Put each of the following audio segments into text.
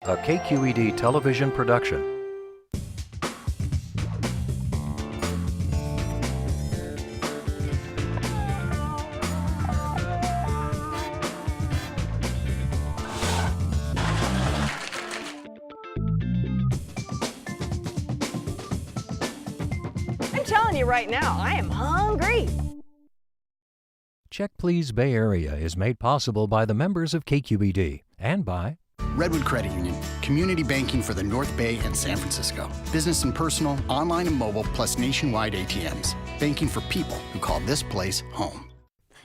A KQED television production. I'm telling you right now, I am hungry. Check Please Bay Area is made possible by the members of KQED and by Redwood Credit Union, community banking for the North Bay and San Francisco. Business and personal, online and mobile, plus nationwide ATMs. Banking for people who call this place home.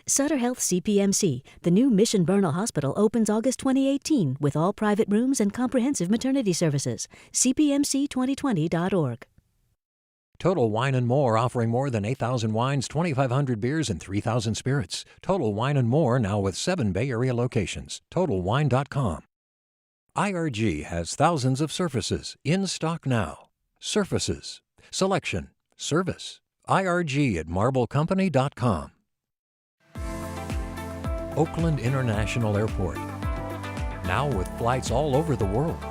Sutter Health CPMC, the new Mission Bernal Hospital, opens August 2018 with all private rooms and comprehensive maternity services. CPMC2020.org. Total Wine & More, offering more than 8,000 wines, 2,500 beers, and 3,000 spirits. Total Wine & More, now with 7 Bay Area locations. TotalWine.com. IRG has thousands of surfaces in stock now. Surfaces, selection, service. IRG at MarbleCompany.com. Oakland International Airport, now with flights all over the world.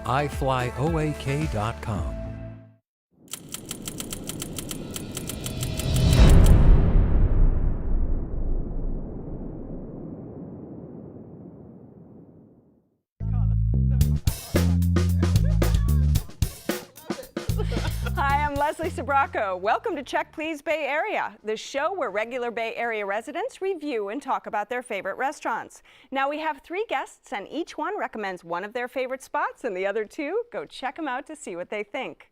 iFlyOAK.com. Hi, I'm Leslie Sabraco. Welcome to Check Please Bay Area, the show where regular Bay Area residents review and talk about their favorite restaurants. Now we have 3 guests and each one recommends one of their favorite spots and the other 2 go check them out to see what they think.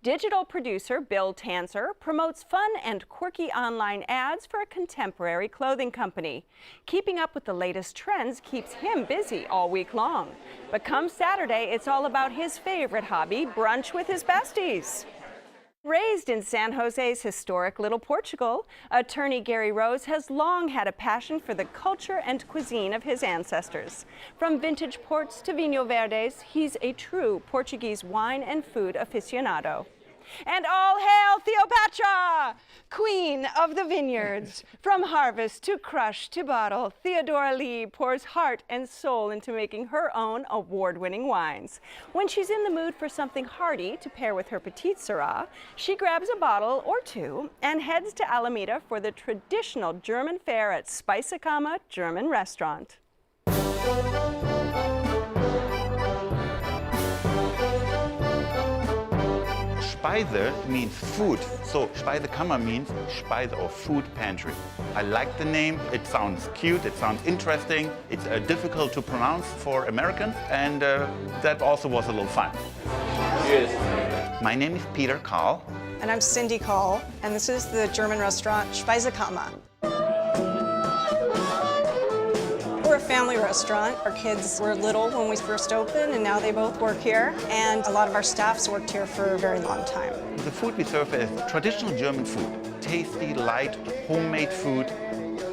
Digital producer Bill Tanzer promotes fun and quirky online ads for a contemporary clothing company. Keeping up with the latest trends keeps him busy all week long. But come Saturday, it's all about his favorite hobby, brunch with his besties. Raised in San Jose's historic Little Portugal, attorney Gary Rose has long had a passion for the culture and cuisine of his ancestors. From vintage ports to Vinho Verdes, he's a true Portuguese wine and food aficionado. And all hail Theopatra, queen of the vineyards. From harvest to crush to bottle, Theodora Lee pours heart and soul into making her own award-winning wines. When she's in the mood for something hearty to pair with her Petite Syrah, she grabs a bottle or 2 and heads to Alameda for the traditional German fare at Speisekama German Restaurant. Speise means food, so Speisekammer means Speise or food pantry. I like the name, it sounds cute, it sounds interesting, it's difficult to pronounce for Americans, and that also was a little fun. Cheers. My name is Peter Karl. And I'm Cindy Karl, and this is the German restaurant Speisekammer. We're a family restaurant. Our kids were little when we first opened, and now they both work here. And a lot of our staff's worked here for a very long time. The food we serve is traditional German food. Tasty, light, homemade food.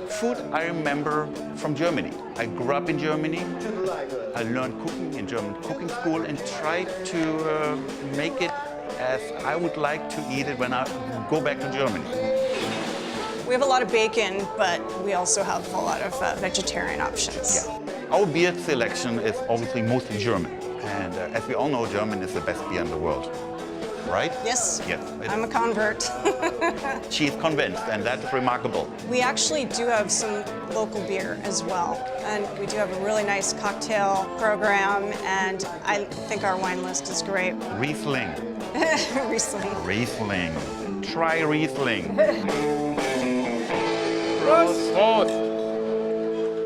Food I remember from Germany. I grew up in Germany. I learned cooking in German cooking school and tried to make it as I would like to eat it when I go back to Germany. We have a lot of bacon, but we also have a lot of vegetarian options. Yeah. Our beer selection is obviously mostly German. And as we all know, German is the best beer in the world. Right? Yes. Yes. I'm a convert. She is convinced, and that's remarkable. We actually do have some local beer as well. And we do have a really nice cocktail program, and I think our wine list is great. Riesling. Riesling. Riesling. Try Riesling.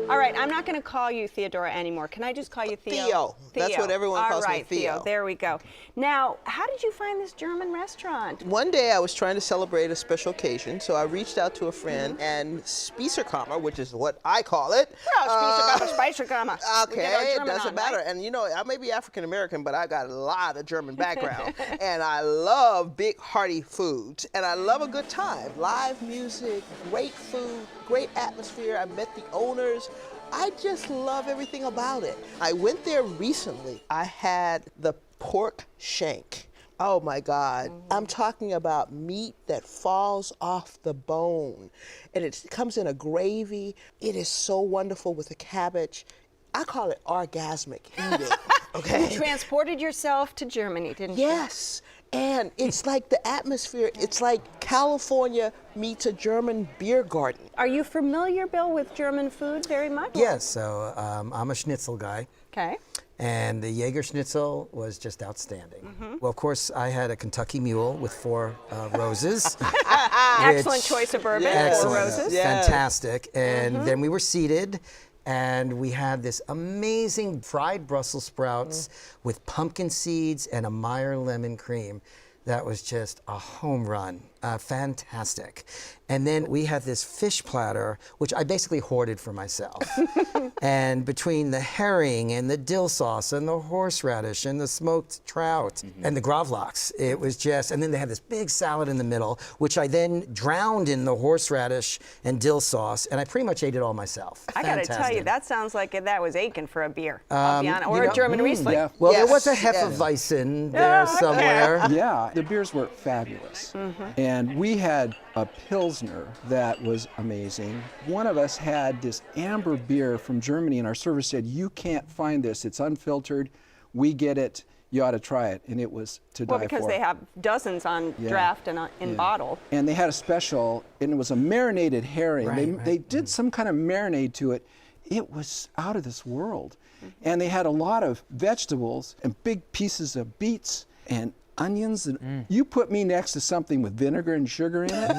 All right, I'm not going to call you Theodora anymore. Can I just call you Theo? Theo. That's what everyone calls me, All right, Theo. There we go. Now, how did you find this German restaurant? One day I was trying to celebrate a special occasion, so I reached out to a friend, and Speisekammer, which is what I call it. Well, Speisekammer. Okay, it doesn't matter. Right? And you know, I may be African American, but I got a lot of German background. And I love big, hearty foods. And I love a good time. Live music, great food, great atmosphere. I met the owners. I just love everything about it. I went there recently. I had the pork shank. Oh my God. I'm talking about meat that falls off the bone. And it comes in a gravy. It is so wonderful with the cabbage. I call it orgasmic eating. Okay. You transported yourself to Germany, didn't you? Yes. And it's like the atmosphere, it's like California meets a German beer garden. Are you familiar, Bill, with German food very much? Yes, so I'm a schnitzel guy. Okay. And the Jaeger schnitzel was just outstanding. Well, of course, I had a Kentucky Mule with 4 roses. Excellent choice of bourbon. Excellent. 4 roses. Yes. Fantastic. And then we were seated, and we had this amazing fried Brussels sprouts with pumpkin seeds and a Meyer lemon cream. That was just a home run. Fantastic. And then we had this fish platter, which I basically hoarded for myself. And between the herring and the dill sauce and the horseradish and the smoked trout and the gravlax, it was just, and then they had this big salad in the middle, which I then drowned in the horseradish and dill sauce, and I pretty much ate it all myself. I got to tell you, Fantastic. that sounds like that was aching for a beer, I'll be honest, or you a know, German Riesling. Yeah. Well, there was a Yes, yes. Hefeweizen there somewhere. Yeah, the beers were fabulous. And we had a Pilsner that was amazing. One of us had this amber beer from Germany, and our server said, "You can't find this. It's unfiltered. We get it. You ought to try it." And it was to die for. Well, because they have dozens on draft and in bottle. And they had a special, and it was a marinated herring. They did some kind of marinade to it. It was out of this world. And they had a lot of vegetables and big pieces of beets and onions. And you put me next to something with vinegar and sugar in it,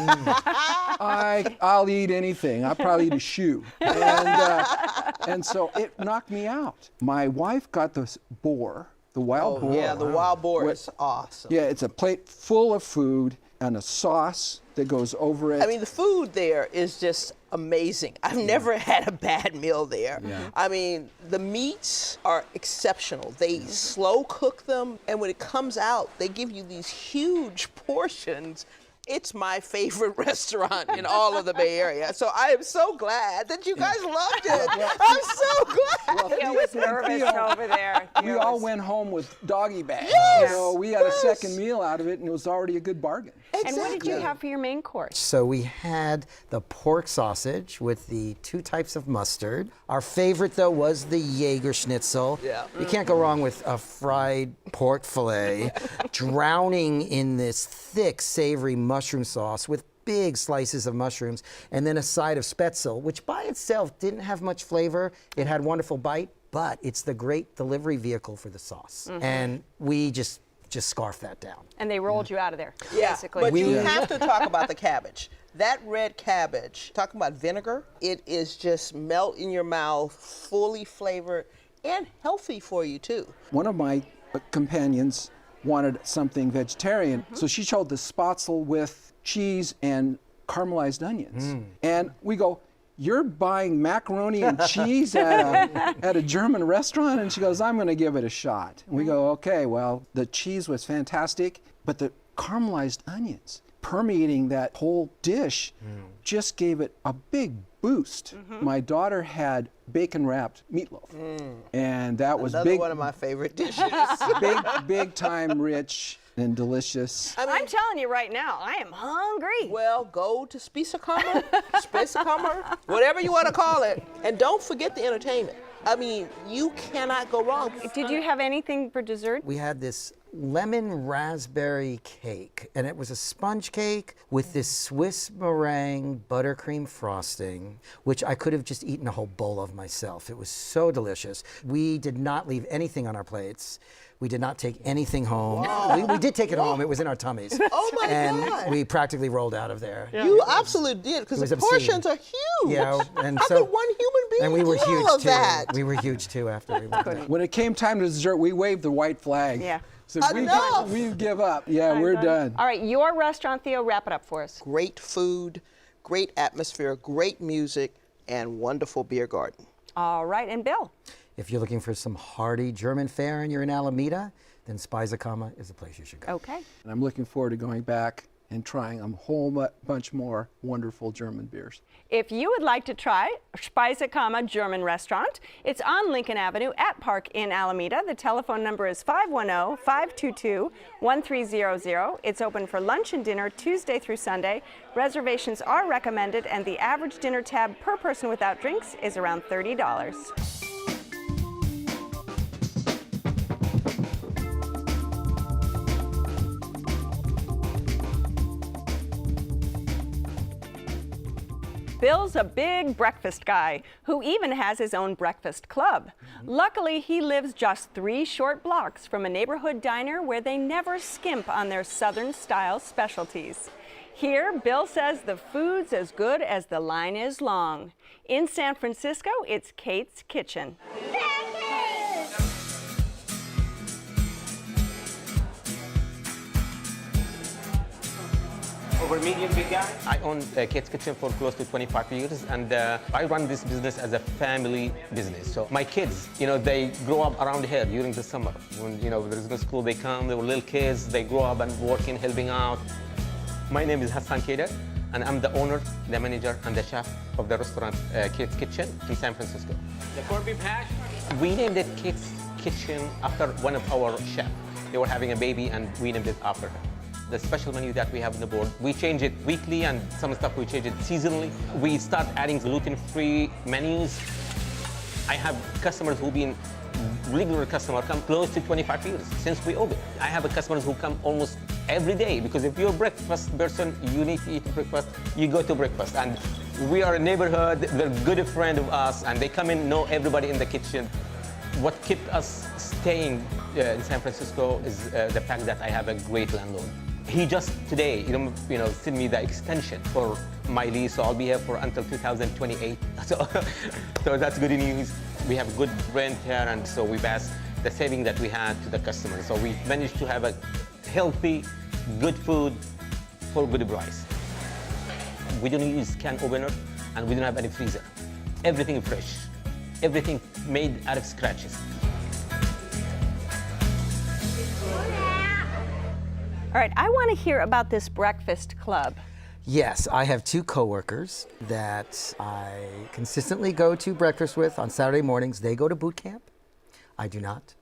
I'll eat anything. I'll probably eat a shoe. And so it knocked me out. My wife got this boar, the wild boar. Yeah, the wild boar is awesome. Yeah, it's a plate full of food and a sauce that goes over it. I mean, the food there is just amazing. I've never had a bad meal there. I mean, the meats are exceptional. They slow cook them, and when it comes out, they give you these huge portions. It's my favorite restaurant in all of the Bay Area. So I am so glad that you guys loved it. I'm so glad. Gil was nervous over there. We all went home with doggy bags. Yes, So we had a yes. second meal out of it, and it was already a good bargain. And what did you have for your main course? So we had the pork sausage with the 2 types of mustard. Our favorite, though, was the Jaeger schnitzel. Yeah. You can't go wrong with a fried pork fillet, drowning in this thick, savory mushroom sauce with big slices of mushrooms, and then a side of spätzle, which by itself didn't have much flavor. It had wonderful bite, but it's the great delivery vehicle for the sauce. And we just scarfed that down. And they rolled you out of there, basically. But you have to talk about the cabbage. That red cabbage, talking about vinegar, it is just melt in your mouth, fully flavored, and healthy for you too. One of my companions wanted something vegetarian, so she chose the spätzle with cheese and caramelized onions. And we go, "You're buying macaroni and cheese at a German restaurant?" And she goes, "I'm going to give it a shot." And we go, "Okay, well, the cheese was fantastic, but the caramelized onions permeating that whole dish just gave it a big boost." My daughter had bacon-wrapped meatloaf, and that was Another big, one of my favorite dishes. big time rich and delicious. I'm telling you right now, I am hungry. Well, go to Speisekammer, whatever you want to call it, and don't forget the entertainment. I mean, you cannot go wrong. Did you have anything for dessert? We had this lemon raspberry cake, and it was a sponge cake with this Swiss meringue buttercream frosting, which I could have just eaten a whole bowl of myself. It was so delicious. We did not leave anything on our plates. We did not take anything home. We did take it home. It was in our tummies. Oh my and God. we practically rolled out of there. You absolutely did, because was the obscene. portions are huge. Yeah, and How so could one human being and we were eat huge all of too. that? We were huge too after we went there. When it came time to dessert, we waved the white flag. Yeah. So Enough. we give up. Yeah, we're done. All right, your restaurant, Theo, wrap it up for us. Great food, great atmosphere, great music, and wonderful beer garden. All right, and Bill. If you're looking for some hearty German fare and you're in Alameda, then Speisekammer is the place you should go. Okay. And I'm looking forward to going back and trying a whole bunch more wonderful German beers. If you would like to try Speisekammer German Restaurant, it's on Lincoln Avenue at Park in Alameda. The telephone number is 510-522-1300. It's open for lunch and dinner Tuesday through Sunday. Reservations are recommended, and the average dinner tab per person without drinks is around $30. Bill's a big breakfast guy who even has his own breakfast club. Luckily, he lives just 3 short blocks from a neighborhood diner where they never skimp on their Southern-style specialties. Here, Bill says the food's as good as the line is long. In San Francisco, it's Kate's Kitchen. Over medium, big guy. I own Kate's Kitchen for close to 25 years, and I run this business as a family business. So my kids, they grow up around here during the summer. When, there's no school, they come, they were little kids, they grow up and working, helping out. My name is Hassan Kader, and I'm the owner, the manager, and the chef of the restaurant Kate's Kitchen in San Francisco. The corned beef hash? We named it Kate's Kitchen after one of our chefs. They were having a baby, and we named it after her. The special menu that we have on the board, we change it weekly, and some stuff we change it seasonally. We start adding gluten-free menus. I have customers who've been regular customers, come close to 25 years since we opened. I have customers who come almost every day, because if you're a breakfast person, you need to eat breakfast, you go to breakfast. And we are a neighborhood, they're a good friend of us, and they come in, know everybody in the kitchen. What kept us staying in San Francisco is the fact that I have a great landlord. He just today, sent me the extension for my lease, so I'll be here for until 2028. So that's good news. We have good rent here, and so we pass the saving that we had to the customers. So we managed to have a healthy, good food for good price. We don't use can opener, and we don't have any freezer. Everything fresh, everything made out of scratches. All right, I want to hear about this breakfast club. Yes, I have 2 coworkers that I consistently go to breakfast with on Saturday mornings. They go to boot camp. I do not.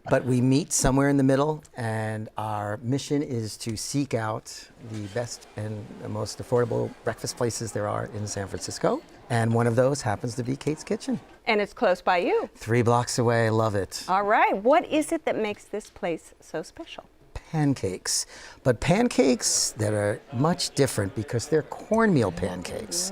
But we meet somewhere in the middle, and our mission is to seek out the best and the most affordable breakfast places there are in San Francisco. And one of those happens to be Kate's Kitchen. And it's close by you. 3 blocks away. I love it. All right, what is it that makes this place so special? Pancakes, but pancakes that are much different because they're cornmeal pancakes.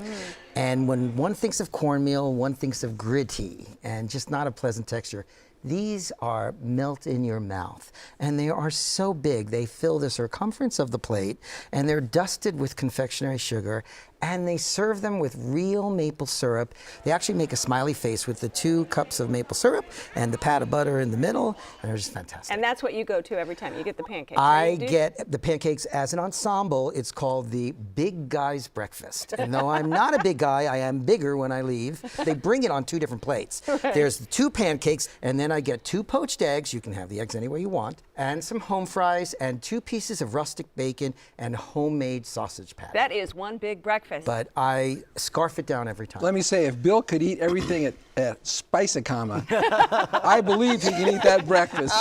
And when one thinks of cornmeal, one thinks of gritty and just not a pleasant texture. These are melt in your mouth, and they are so big. They fill the circumference of the plate, and they're dusted with confectionery sugar, and they serve them with real maple syrup. They actually make a smiley face with the 2 cups of maple syrup and the pat of butter in the middle, and they're just fantastic. And that's what you go to every time you get the pancakes. I get the pancakes as an ensemble. It's called the Big Guy's Breakfast. And though I'm not a big guy, I am bigger when I leave. They bring it on 2 different plates. Right. There's the 2 pancakes, and then I get 2 poached eggs. You can have the eggs any way you want, and some home fries, and 2 pieces of rustic bacon and homemade sausage patty. That is one big breakfast. But I scarf it down every time. Let me say, if Bill could eat everything at Spice-A-Comma, I believe he can eat that breakfast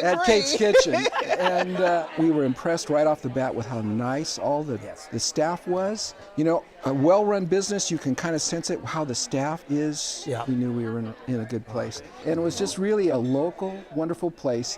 at Kate's Kitchen. And we were impressed right off the bat with how nice all the staff was. A well-run business, you can kind of sense it, how the staff is. Yeah. We knew we were in a good place. And it was just really a local, wonderful place.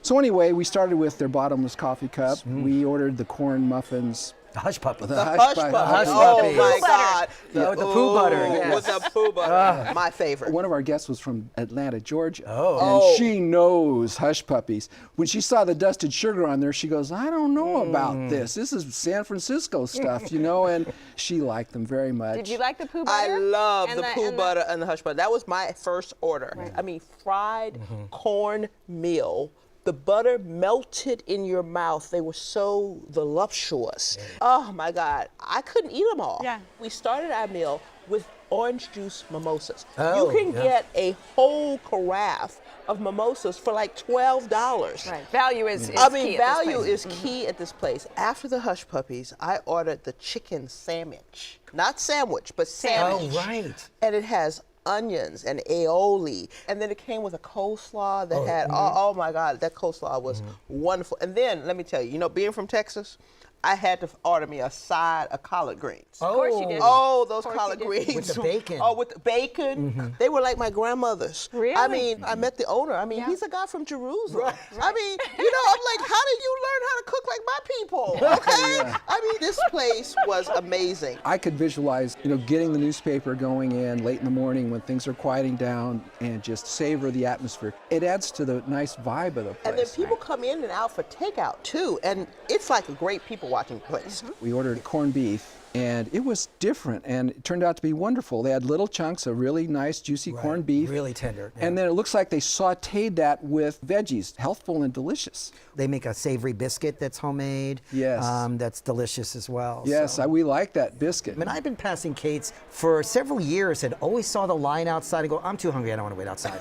So anyway, we started with their bottomless coffee cup. We ordered the corn muffins. The hush puppy. The hush puppy. Oh my God. With the poo butter. Yes. With the poo butter. My favorite. One of our guests was from Atlanta, Georgia. Oh. And she knows hush puppies. When she saw the dusted sugar on there, she goes, I don't know about this. This is San Francisco stuff, and she liked them very much. Did you like the poo butter? I love the poo butter and the hush butter. That was my first order. Right. I mean, fried cornmeal. The butter melted in your mouth. They were so voluptuous. Oh my God, I couldn't eat them all. Yeah. We started our meal with orange juice mimosas. You can get a whole carafe of mimosas for like $12. Right. Value is key. Value is key at this place. After the hush puppies, I ordered the chicken Sammich. Not sandwich, but Sammich. Oh, right. And it has onions and aioli, and then it came with a coleslaw that had oh my God, that coleslaw was wonderful. And then let me tell you, being from Texas, I had to order me a side of collard greens. Of course you did. Oh, those Of course collard you did. greens. With the bacon. Oh, with the bacon. They were like my grandmother's. Really? I mean, I met the owner. I mean, he's a guy from Jerusalem. I mean, you know, I'm like, how did you learn how to cook like my people? Okay? I mean, this place was amazing. I could visualize, you know, getting the newspaper going in late in the morning when things are quieting down and just savor the atmosphere. It adds to the nice vibe of the place. And then people come in and out for takeout too, and it's like a great people watching place. We ordered corned beef, and it was different, and it turned out to be wonderful. They had little chunks of really nice, juicy corned beef. Really tender. And then it looks like they sauteed that with veggies, healthful and delicious. They make a savory biscuit that's homemade. Yes. That's delicious as well. Yes, so. we like that biscuit. I mean, I've been passing Kate's for several years and always saw the line outside and go, I'm too hungry, I don't want to wait outside.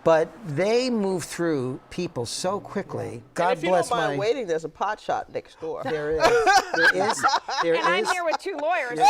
But they move through people so quickly. God and if you bless don't mind my... waiting, there's a pot shop next door. There is. There And I'm is. here with two lawyers. So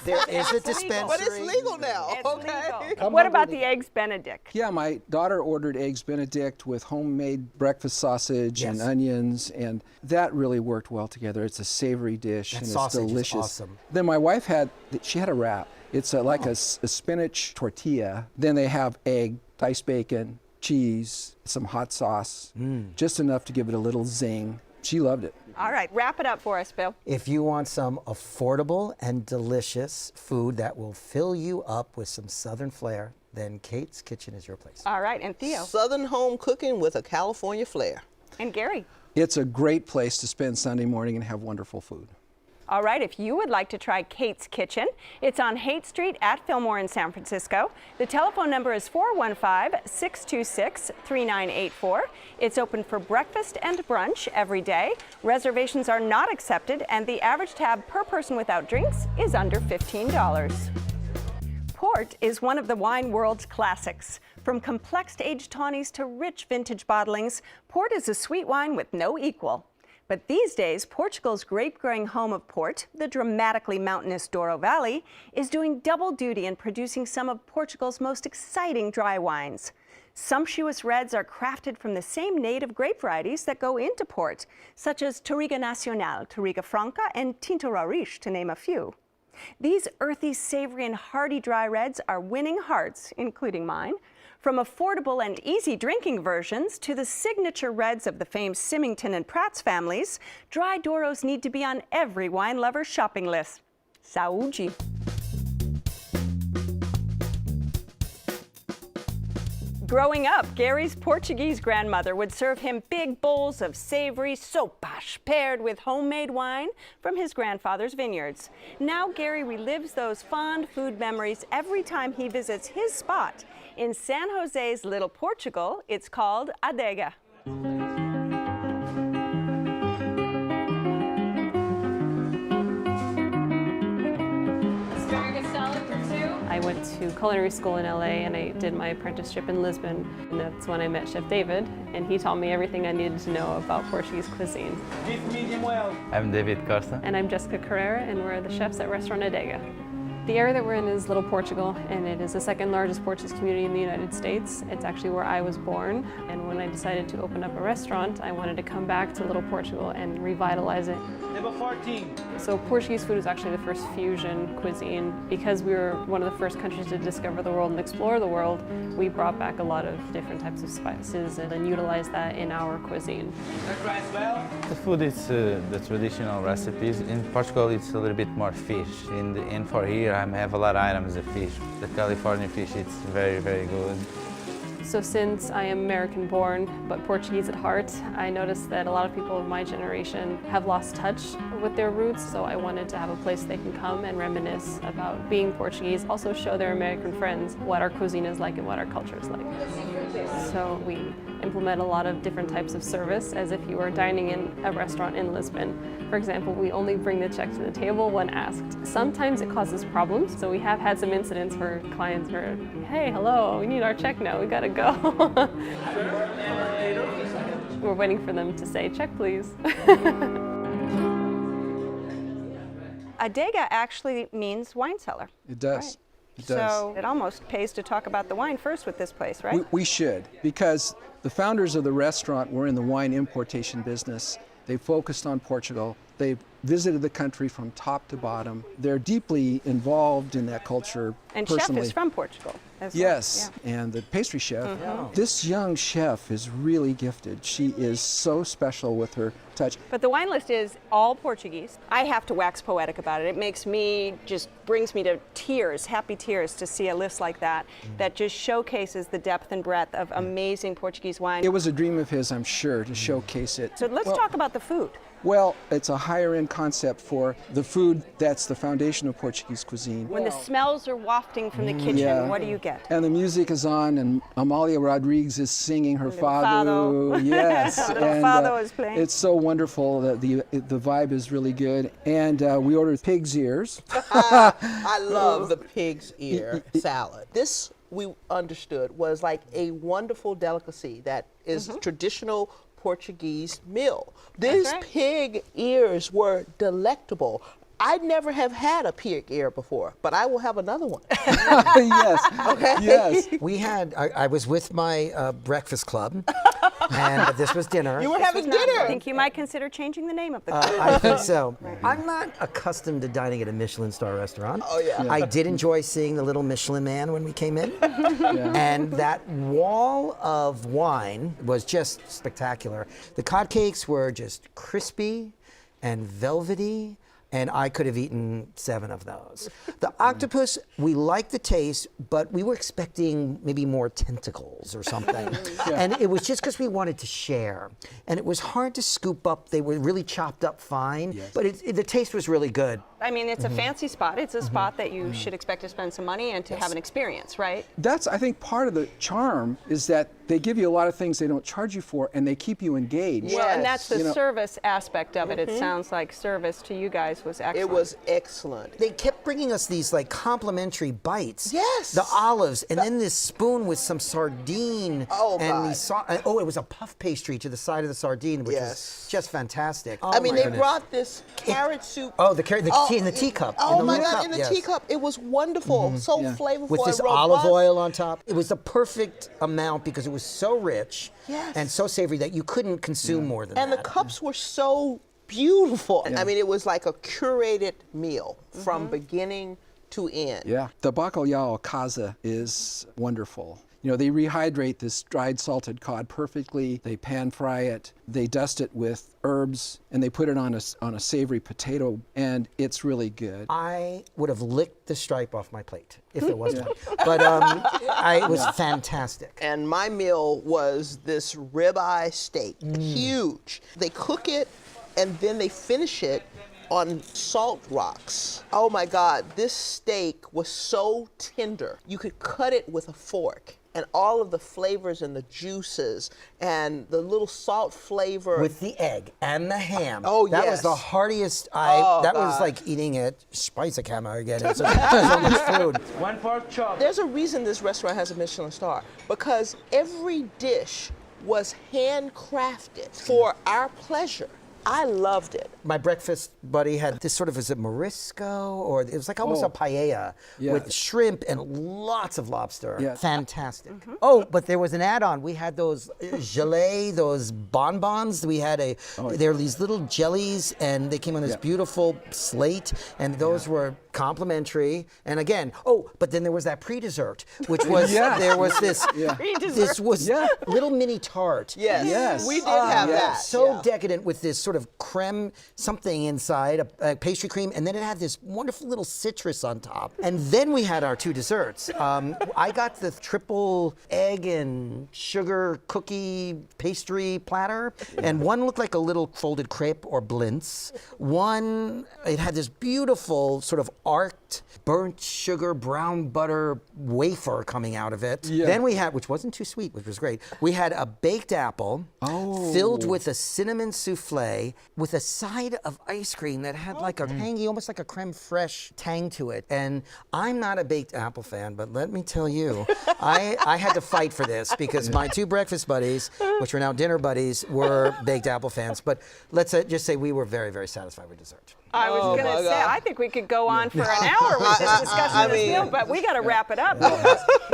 There is a legal. dispensary. But it's legal now. It's Okay. legal. What about the eggs Benedict? Yeah, my daughter ordered eggs Benedict with homemade breakfast sausage and Yes. onions, and that really worked well together. It's a savory dish, That and it's sausage is delicious. awesome. Then my wife had a wrap. It's like a spinach tortilla. Then they have egg, diced bacon, cheese, some hot sauce, just enough to give it a little zing. She loved it. All right, wrap it up for us, Bill. If you want some affordable and delicious food that will fill you up with some Southern flair, then Kate's Kitchen is your place. All right, and Theo. Southern home cooking with a California flair. And Gary. It's a great place to spend Sunday morning and have wonderful food. All right, if you would like to try Kate's Kitchen, it's on Haight Street at Fillmore in San Francisco. The telephone number is 415-626-3984. It's open for breakfast and brunch every day. Reservations are not accepted, and the average tab per person without drinks is under $15. Port is one of the wine world's classics. From complex aged tawnies to rich vintage bottlings, port is a sweet wine with no equal. But these days, Portugal's grape-growing home of port, the dramatically mountainous Douro Valley, is doing double duty in producing some of Portugal's most exciting dry wines. Sumptuous reds are crafted from the same native grape varieties that go into port, such as Touriga Nacional, Touriga Franca, and Tinto Roriz, to name a few. These earthy, savory, and hearty dry reds are winning hearts, including mine. From affordable and easy drinking versions to the signature reds of the famed Symington and Pratt's families, dry Douros need to be on every wine lover's shopping list. Saúde! Growing up, Gary's Portuguese grandmother would serve him big bowls of savory sopas paired with homemade wine from his grandfather's vineyards. Now Gary relives those fond food memories every time he visits his spot. In San Jose's Little Portugal, it's called Adega. I went to culinary school in LA and I did my apprenticeship in Lisbon, and that's when I met Chef David, and he taught me everything I needed to know about Portuguese cuisine. I'm David Costa. And I'm Jessica Carrera, and we're the chefs at Restaurant Adega. The area that we're in is Little Portugal, and it is the second largest Portuguese community in the United States. It's actually where I was born, and when I decided to open up a restaurant, I wanted to come back to Little Portugal and revitalize it. Number 14. So Portuguese food is actually the first fusion cuisine. Because we were one of the first countries to discover the world and explore the world, we brought back a lot of different types of spices and then utilized that in our cuisine. The food is the traditional recipes. In Portugal, it's a little bit more fish. And for here, I have a lot of items of fish. The California fish, it's very, very good. So since I am American born, but Portuguese at heart, I noticed that a lot of people of my generation have lost touch with their roots, so I wanted to have a place they can come and reminisce about being Portuguese, also show their American friends what our cuisine is like and what our culture is like. So we implement a lot of different types of service as if you were dining in a restaurant in Lisbon. For example, we only bring the check to the table when asked. Sometimes it causes problems, so we have had some incidents where clients are, hey, hello, we need our check now, we gotta go. We're waiting for them to say, check please. Adega actually means wine cellar. It does. Right. It does. So it almost pays to talk about the wine first with this place, right? We should, because the founders of the restaurant were in the wine importation business. They focused on Portugal. They've visited the country from top to bottom. They're deeply involved in that culture And personally. chef is from Portugal as well. Yes, and the pastry chef. This young chef is really gifted. She is so special with her touch. But the wine list is all Portuguese. I have to wax poetic about it. It makes me, just brings me to tears, happy tears, to see a list like that, that just showcases the depth and breadth of amazing Portuguese wine. It was a dream of his, I'm sure, to showcase it. So let's talk about the food. Well, it's a higher end concept for the food that's the foundation of Portuguese cuisine. When the smells are wafting from the kitchen, what do you get? And the music is on, and Amalia Rodrigues is singing her fado. Yes, and fado is playing. It's so wonderful that the vibe is really good. And we ordered pig's ears. I love the pig's ear salad. This, we understood, was like a wonderful delicacy that is traditional Portuguese meal. These pig ears were delectable. I never have had a pig ear before, but I will have another one. Yes. Okay. Yes. We had, I was with my breakfast club, and this was dinner. You were having dinner. I think you might consider changing the name of the club. I think so. I'm not accustomed to dining at a Michelin star restaurant. Oh, yeah. I did enjoy seeing the little Michelin man when we came in. And that wall of wine was just spectacular. The cod cakes were just crispy and velvety, and I could have eaten 7 of those. The octopus, we liked the taste, but we were expecting maybe more tentacles or something. And it was just because we wanted to share. And it was hard to scoop up. They were really chopped up fine, but the taste was really good. I mean, it's a fancy spot. It's a spot that you should expect to spend some money and to have an experience, right? That's, I think, part of the charm is that they give you a lot of things they don't charge you for, and they keep you engaged. Well, and that's the service aspect of it. It sounds like service to you guys was excellent. It was excellent. They kept bringing us these like complimentary bites. Yes. The olives, and then this spoon with some sardine. Oh, and God. it was a puff pastry to the side of the sardine, which was just fantastic. Oh, I mean, my they goodness. brought this carrot soup. Oh, the carrot, tea in the teacup. Oh, in the my little God, cup, in the yes. teacup. It was wonderful. So flavorful With this and robust. olive oil on top. It was the perfect amount because it was so rich and so savory that you couldn't consume more than And that. the cups were so beautiful. I mean, it was like a curated meal from beginning to end. Yeah, the bacalhau casa is wonderful. You know, they rehydrate this dried salted cod perfectly. They pan fry it. They dust it with herbs, and they put it on a savory potato, and it's really good. I would have licked the stripe off my plate if there was one. But it was fantastic. And my meal was this ribeye steak, huge. They cook it, and then they finish it on salt rocks. Oh my God, this steak was so tender. You could cut it with a fork. And all of the flavors and the juices and the little salt flavor. With the egg and the ham. Oh, that yes. was the heartiest. Oh, that God. was like eating at Speisekammer again. It's so much food. One pork chop. There's a reason this restaurant has a Michelin star, because every dish was handcrafted for our pleasure. I loved it. My breakfast buddy had this sort of, is it Morisco? Or it was like almost a paella with shrimp and lots of lobster. Yeah. Fantastic. Oh, but there was an add-on. We had those gelée, those bonbons. We had there were these little jellies, and they came on this beautiful slate, and those were complimentary. And again, but then there was that pre-dessert, which was, there was this, this was little mini tart. Yes. We did have that. So decadent with this sort of creme something inside, a pastry cream, and then it had this wonderful little citrus on top. And then we had our 2 desserts. I got the triple egg and sugar cookie pastry platter, and one looked like a little folded crepe or blintz. One, it had this beautiful sort of arced burnt sugar brown butter wafer coming out of it. Then we had, which wasn't too sweet, which was great, we had a baked apple filled with a cinnamon souffle with a side of ice cream that had like a tangy, almost like a creme fraiche tang to it. And I'm not a baked apple fan, but let me tell you, I had to fight for this because my 2 breakfast buddies, which are now dinner buddies, were baked apple fans. But let's just say we were very, very satisfied with dessert. I was going to say, I think we could go on for an hour with this discussion of this meal, but we got to wrap it up.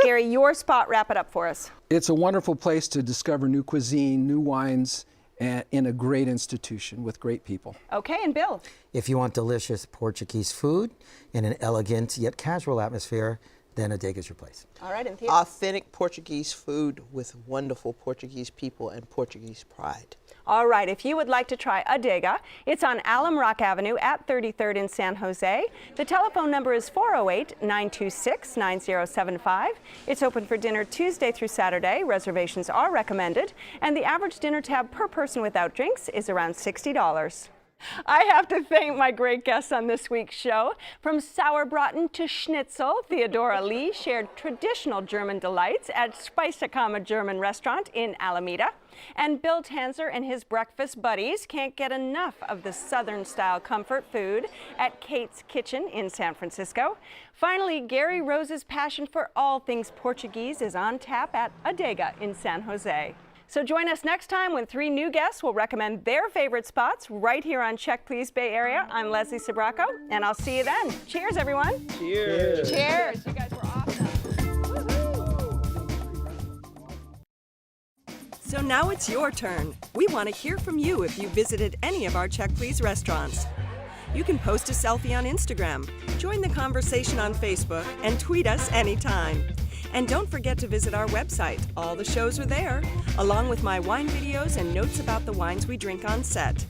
Gary, your spot, wrap it up for us. It's a wonderful place to discover new cuisine, new wines, in a great institution with great people. Okay, and Bill? If you want delicious Portuguese food in an elegant yet casual atmosphere, then Adega's your place. All right, and Theo? Authentic Portuguese food with wonderful Portuguese people and Portuguese pride. All right, if you would like to try Adega, it's on Alum Rock Avenue at 33rd in San Jose. The telephone number is 408-926-9075. It's open for dinner Tuesday through Saturday. Reservations are recommended, and the average dinner tab per person without drinks is around $60. I have to thank my great guests on this week's show. From sauerbraten to schnitzel, Theodora Lee shared traditional German delights at Speisekama German Restaurant in Alameda. And Bill Tanzer and his breakfast buddies can't get enough of the Southern-style comfort food at Kate's Kitchen in San Francisco. Finally, Gary Rose's passion for all things Portuguese is on tap at Adega in San Jose. So join us next time when 3 new guests will recommend their favorite spots right here on Check Please Bay Area. I'm Leslie Sabraco, and I'll see you then. Cheers, everyone. Cheers. Cheers. You guys were awesome. So now it's your turn. We want to hear from you if you visited any of our Check Please restaurants. You can post a selfie on Instagram, join the conversation on Facebook, and tweet us anytime. And don't forget to visit our website. All the shows are there, along with my wine videos and notes about the wines we drink on set.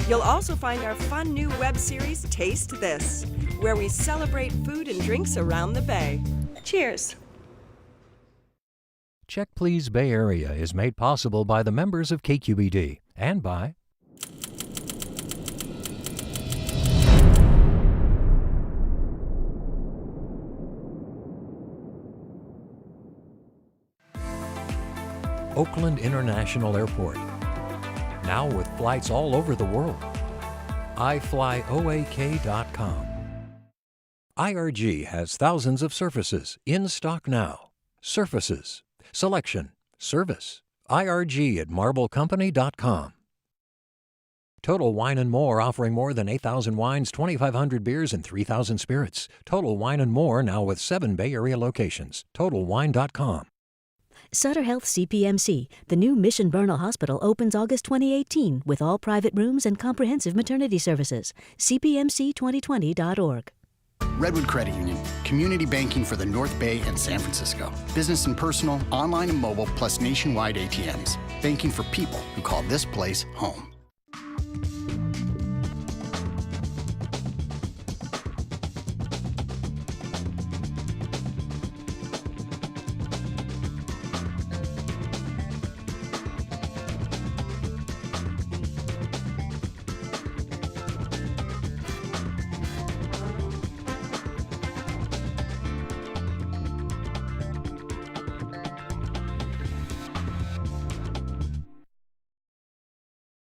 You'll also find our fun new web series, Taste This, where we celebrate food and drinks around the Bay. Cheers. Check Please Bay Area is made possible by the members of KQED and by Oakland International Airport, now with flights all over the world. iFlyOAK.com. IRG has thousands of surfaces in stock now. Surfaces, selection, service. IRG at MarbleCompany.com. Total Wine & More offering more than 8,000 wines, 2,500 beers, and 3,000 spirits. Total Wine & More now with 7 Bay Area locations. TotalWine.com. Sutter Health CPMC, the new Mission Bernal Hospital, opens August 2018 with all private rooms and comprehensive maternity services. CPMC2020.org. Redwood Credit Union, community banking for the North Bay and San Francisco. Business and personal, online and mobile, plus nationwide ATMs. Banking for people who call this place home.